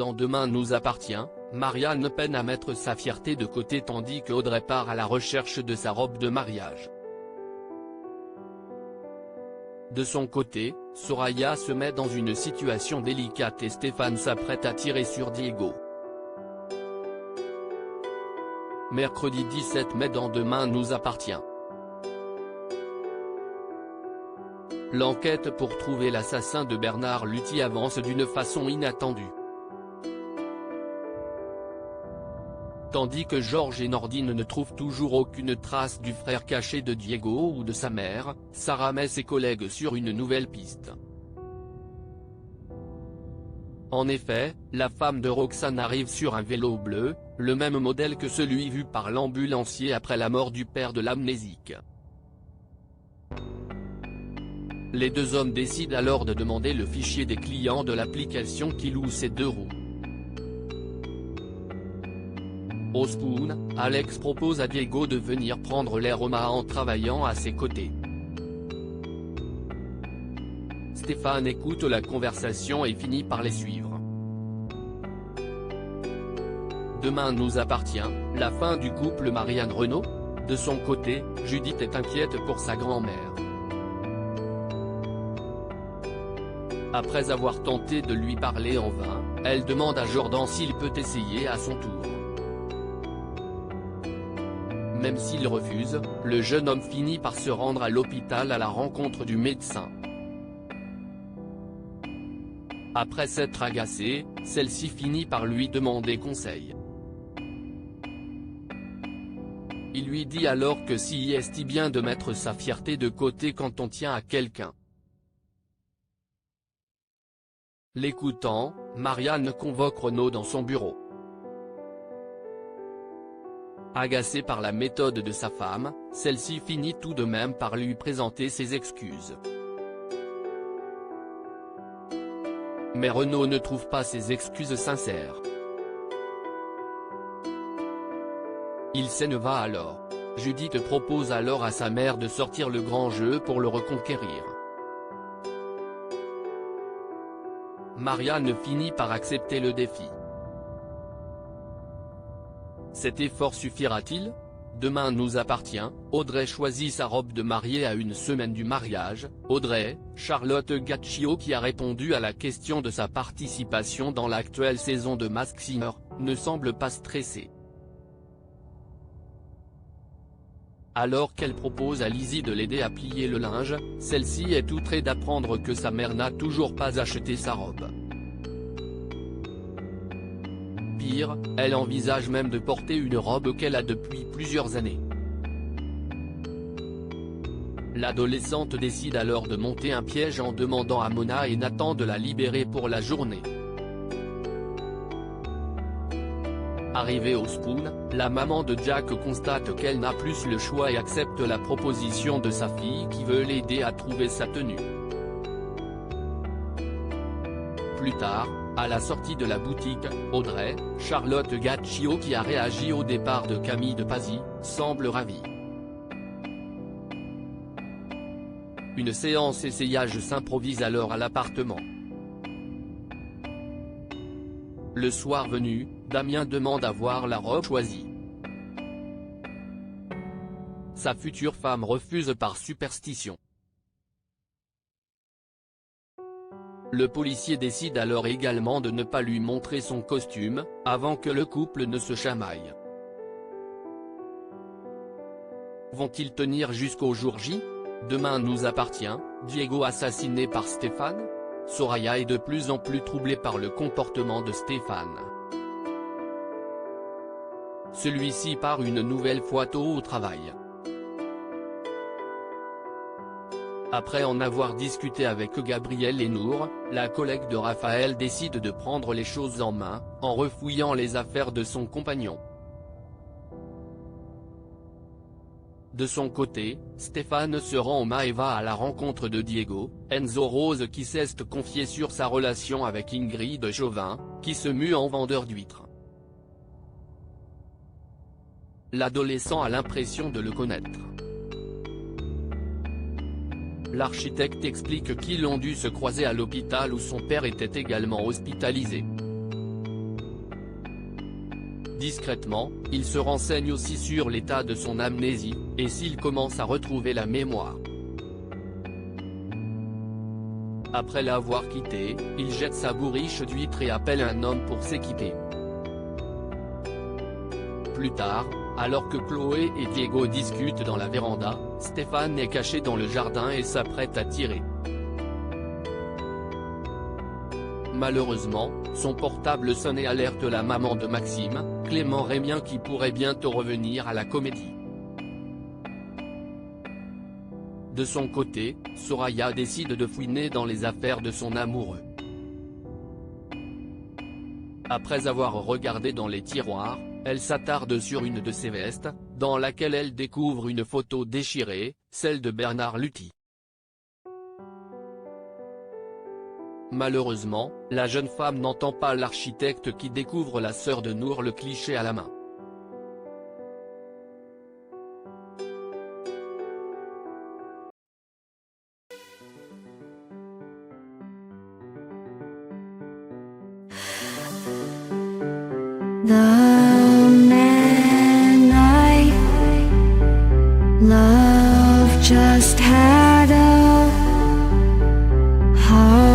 Dans Demain nous appartient, Marianne peine à mettre sa fierté de côté tandis que Audrey part à la recherche de sa robe de mariage. De son côté, Soraya se met dans une situation délicate et Stéphane s'apprête à tirer sur Diego. Mercredi 17 mai dans Demain nous appartient. L'enquête pour trouver l'assassin de Bernard Luthi avance d'une façon inattendue. Tandis que Georges et Nordine ne trouvent toujours aucune trace du frère caché de Diego ou de sa mère, Sarah met ses collègues sur une nouvelle piste. En effet, la femme de Roxane arrive sur un vélo bleu, le même modèle que celui vu par l'ambulancier après la mort du père de l'amnésique. Les deux hommes décident alors de demander le fichier des clients de l'application qui loue ces deux roues. Au Spoon, Alex propose à Diego de venir prendre l'air Omaha en travaillant à ses côtés. Stéphane écoute la conversation et finit par les suivre. Demain nous appartient, la fin du couple Marianne Renaud. De son côté, Judith est inquiète pour sa grand-mère. Après avoir tenté de lui parler en vain, elle demande à Jordan s'il peut essayer à son tour. Même s'il refuse, le jeune homme finit par se rendre à l'hôpital à la rencontre du médecin. Après s'être agacée, celle-ci finit par lui demander conseil. Il lui dit alors que si est bien de mettre sa fierté de côté quand on tient à quelqu'un. L'écoutant, Marianne convoque Renaud dans son bureau. Agacée par la méthode de sa femme, celle-ci finit tout de même par lui présenter ses excuses. Mais Renaud ne trouve pas ses excuses sincères. Il s'énerva alors. Judith propose alors à sa mère de sortir le grand jeu pour le reconquérir. Marianne finit par accepter le défi. Cet effort suffira-t-il? Demain nous appartient, Audrey choisit sa robe de mariée à une semaine du mariage. Audrey, Charlotte Gaccio qui a répondu à la question de sa participation dans l'actuelle saison de Masked Singer, ne semble pas stressée. Alors qu'elle propose à Lizzie de l'aider à plier le linge, celle-ci est outrée d'apprendre que sa mère n'a toujours pas acheté sa robe. Pire, elle envisage même de porter une robe qu'elle a depuis plusieurs années. L'adolescente décide alors de monter un piège en demandant à Mona et Nathan de la libérer pour la journée. Arrivée au Spoon, la maman de Jack constate qu'elle n'a plus le choix et accepte la proposition de sa fille qui veut l'aider à trouver sa tenue. Plus tard, à la sortie de la boutique, Audrey, Charlotte Gaccio qui a réagi au départ de Camille de Pazzi, semble ravie. Une séance essayage s'improvise alors à l'appartement. Le soir venu, Damien demande à voir la robe choisie. Sa future femme refuse par superstition. Le policier décide alors également de ne pas lui montrer son costume, avant que le couple ne se chamaille. Vont-ils tenir jusqu'au jour J? Demain nous appartient, Diego assassiné par Stéphane? Soraya est de plus en plus troublée par le comportement de Stéphane. Celui-ci part une nouvelle fois tôt au travail. Après en avoir discuté avec Gabriel et Nour, la collègue de Raphaël décide de prendre les choses en main, en refouillant les affaires de son compagnon. De son côté, Stéphane se rend au Maeva à la rencontre de Diego. Enzo Rose qui s'est confié sur sa relation avec Ingrid Chauvin, qui se mue en vendeur d'huîtres. L'adolescent a l'impression de le connaître. L'architecte explique qu'ils ont dû se croiser à l'hôpital où son père était également hospitalisé. Discrètement, il se renseigne aussi sur l'état de son amnésie, et s'il commence à retrouver la mémoire. Après l'avoir quitté, il jette sa bourriche d'huîtres et appelle un homme pour s'équiper. Plus tard, alors que Chloé et Diego discutent dans la véranda, Stéphane est caché dans le jardin et s'apprête à tirer. Malheureusement, son portable sonne et alerte la maman de Maxime, Clément Rémien, qui pourrait bientôt revenir à la comédie. De son côté, Soraya décide de fouiner dans les affaires de son amoureux. Après avoir regardé dans les tiroirs, elle s'attarde sur une de ses vestes, dans laquelle elle découvre une photo déchirée, celle de Bernard Luthi. Malheureusement, la jeune femme n'entend pas l'architecte qui découvre la sœur de Nour, le cliché à la main. The man I love just had a heart